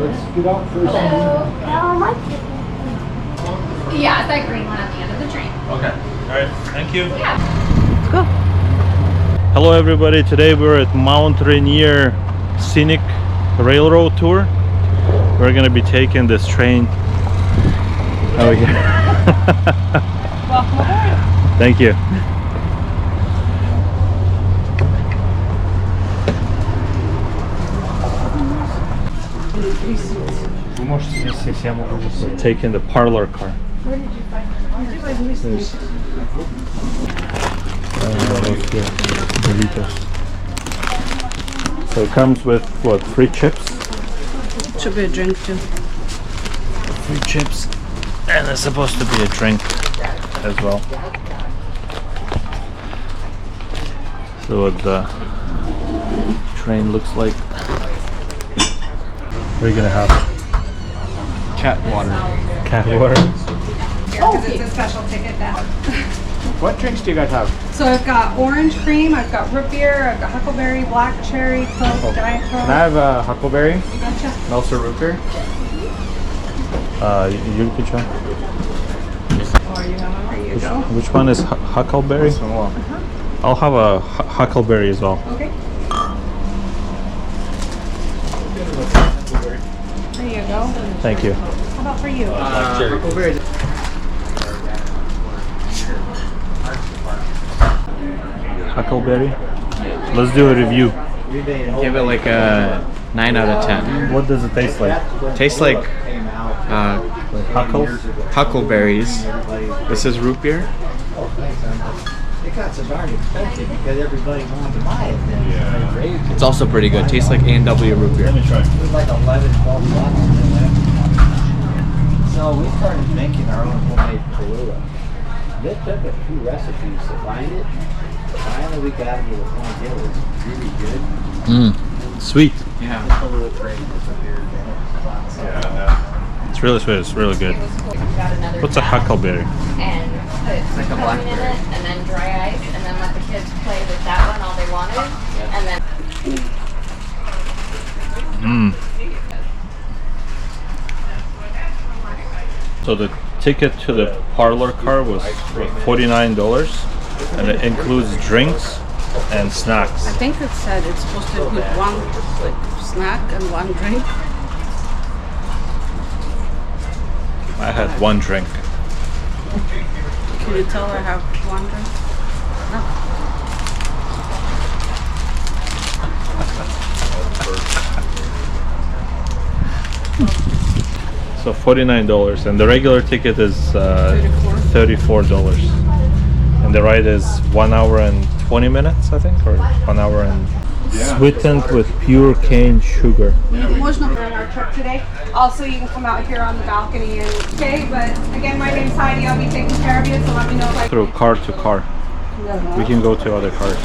Let's get out first. Yeah, it's that green one at the end of the train. Okay. All right. Thank you. Yeah. Let's go. Hello everybody. Today we're at Mount Rainier Scenic Railroad Tour. We're gonna be taking this train over here. Welcome aboard. Thank you. Taking the parlor car. Where did you find it? There's, burritos. So it comes with what? 3 chips? Should be a drink too. 3 chips. And it's supposed to be a drink as well. So what the train looks like. What are you gonna have? Cat water. Cat water? Because it's a special ticket that. What drinks do you guys have? So I've got orange cream, I've got root beer, I've got huckleberry, black cherry, Coke, Diet Coke. Can I have a huckleberry? You betcha. And also root beer? You can try. Or you have one for you. Which one is huckleberry? This one will. I'll have a huckleberry as well. Okay. There you go. Thank you. How about for you? Huckleberry. Huckleberry. Let's do a review. Give it like a 9 out of 10. What does it taste like? Tastes like Huckles? huckleberries. This is root beer. It got so darn expensive because everybody wanted to buy it then. Yeah. They raised it. It's also pretty good. Tastes like A&W root beer. Let me try. It was like 11, 12 bucks. And then went up. So we started making our own homemade Kahlua. It took a few recipes to find it. Finally we got it to the point it was really good. Sweet. Yeah. Just a little trade disappeared. It's really sweet. It's really good. What's a huckleberry? And put like a peppermint blackberry. in it, and then dry ice, and then let the kids play with that one all they wanted, and then. So the ticket to the parlor car was $49, and it includes drinks and snacks. I think it said it's supposed to include one like snack and one drink. I had 1 drink. Can you tell I have one drink? So $49, and the regular ticket is $34. And the ride is 1 hour and 20 minutes, I think, or 1 hour and sweetened with pure cane sugar. On our trip today. Also, you can come out here on the balcony and stay. But again, my name's Heidi. I'll be taking care of you. So let me know if I. Through car to car. We can go to other cars.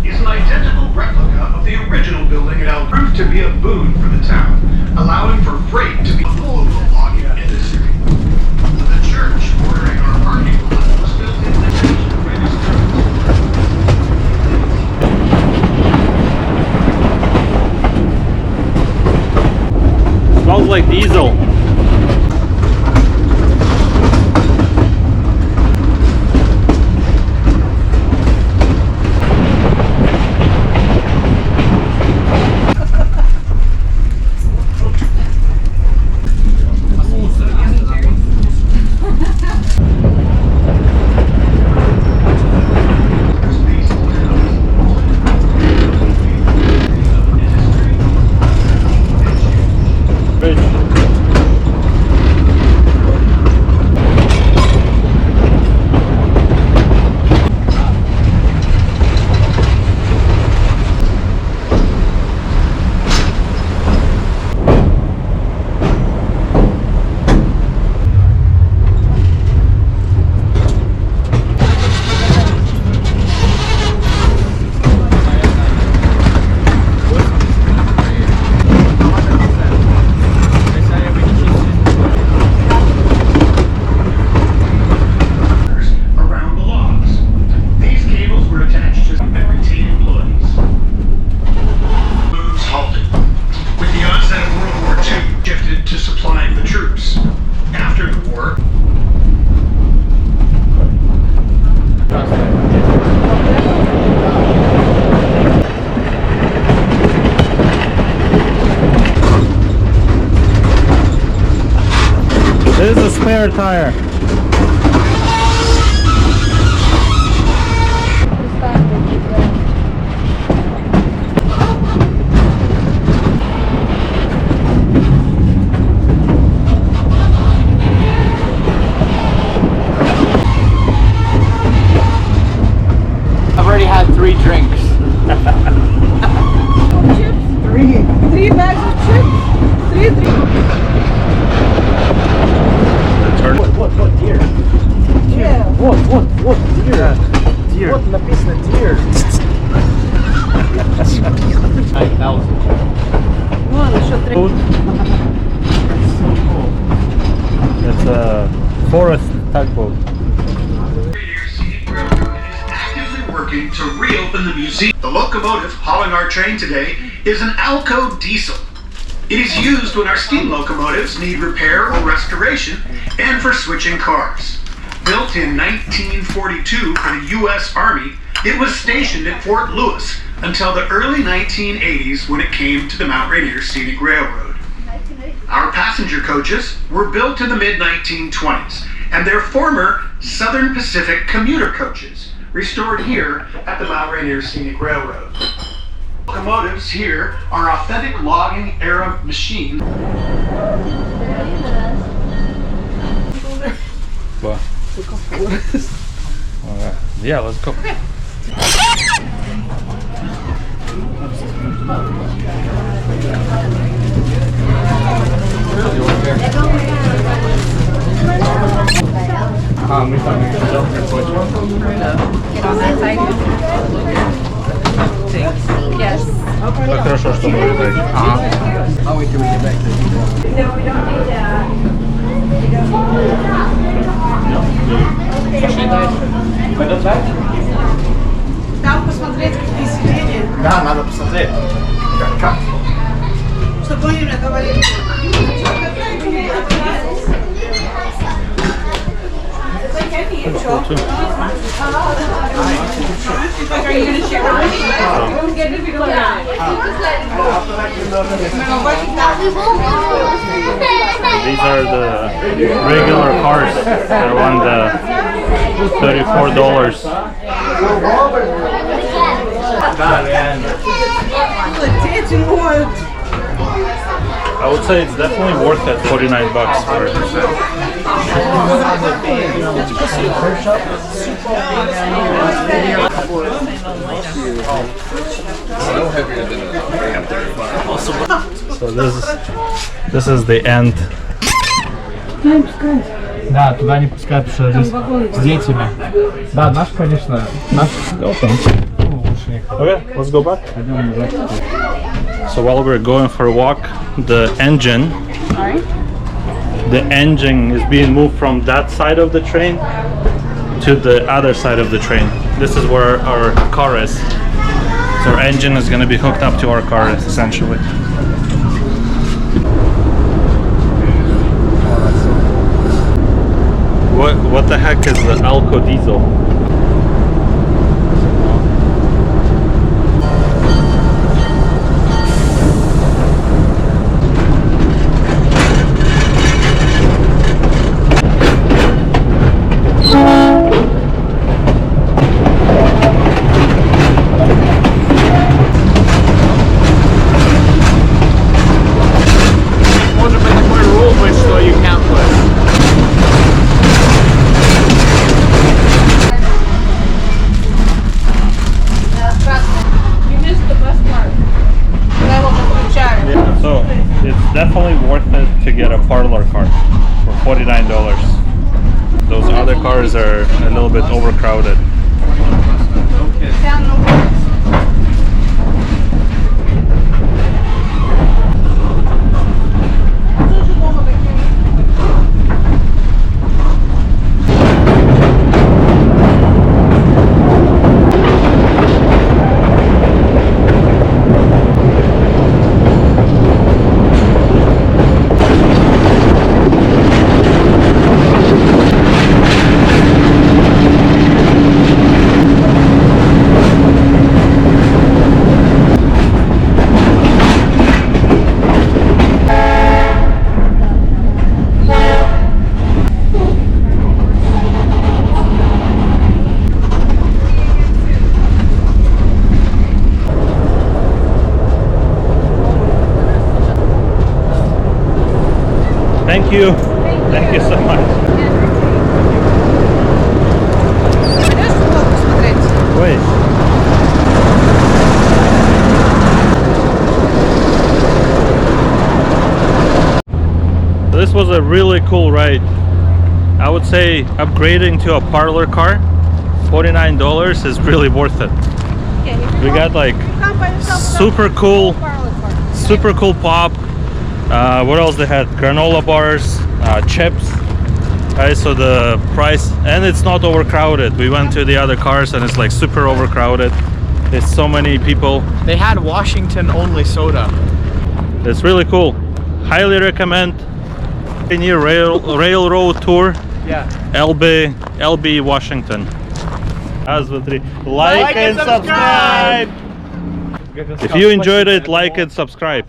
Is an identical replica of the original building at Elbe. Proved to be a boon for the town, allowing for freight to be full of the logging industry. The church bordering our parking lot was built in the Smells like diesel. the spare tire. I've already had 3 drinks. Three bags of chips. Three. Turn. What, deer? Yeah. What, deer? Deer. What, написано deer? 9,000. Вон еще три. It's a forest tugboat. Rainier Scenic Railroad is actively working to reopen the museum. The locomotive hauling our train today is an Alco diesel. It is used when our steam locomotives need repair or restoration and for switching cars. Built in 1942 for the U.S. Army, it was stationed at Fort Lewis until the early 1980s when it came to the Mount Rainier Scenic Railroad. Our passenger coaches were built in the mid-1920s, and they're former Southern Pacific commuter coaches, restored here at the Mount Rainier Scenic Railroad. Locomotives here are authentic logging era machines. What? Yeah, let's go. Мы там Yes. Так хорошо, что мы летаем. I'll wait till we get back to the No, we don't need that. Пойдем так? Там посмотреть, какие сиденья. Да, надо посмотреть. Как? Чтобы они мне говорили. Like, are you gonna share with me? We'll get it if you don't have it. These are the regular cars. They're on the $34. I would say it's definitely worth it. $49 for it. So this is the end. Да, туда не пускают, потому что здесь с детьми. Да, наш, конечно, наш. Okay, let's go back. So while we're going for a walk, the engine is being moved from that side of the train to the other side of the train. This is where our car is. So our engine is going to be hooked up to our car essentially. What the heck is the Alco diesel? Может быть такой руль, что you can't put. You missed the best part. Я его подключаю. Yeah, so it's definitely worth it to get a parlor car for $49. Those other cars are a little bit overcrowded. Thank you. Thank you so much. Пойдешь футбол посмотреть? Wait. This was a really cool ride. I would say upgrading to a parlor car, $49 is really worth it. We got like super cool pop. What else they had? Granola bars, chips. Right, so the price, and it's not overcrowded. We went to the other cars and it's like super overcrowded. There's so many people. They had Washington only soda. It's really cool. Highly recommend. Rainier Railroad tour. Yeah. Elbe, Washington. Раз, два, три. Like and subscribe. If you enjoyed it, like and subscribe.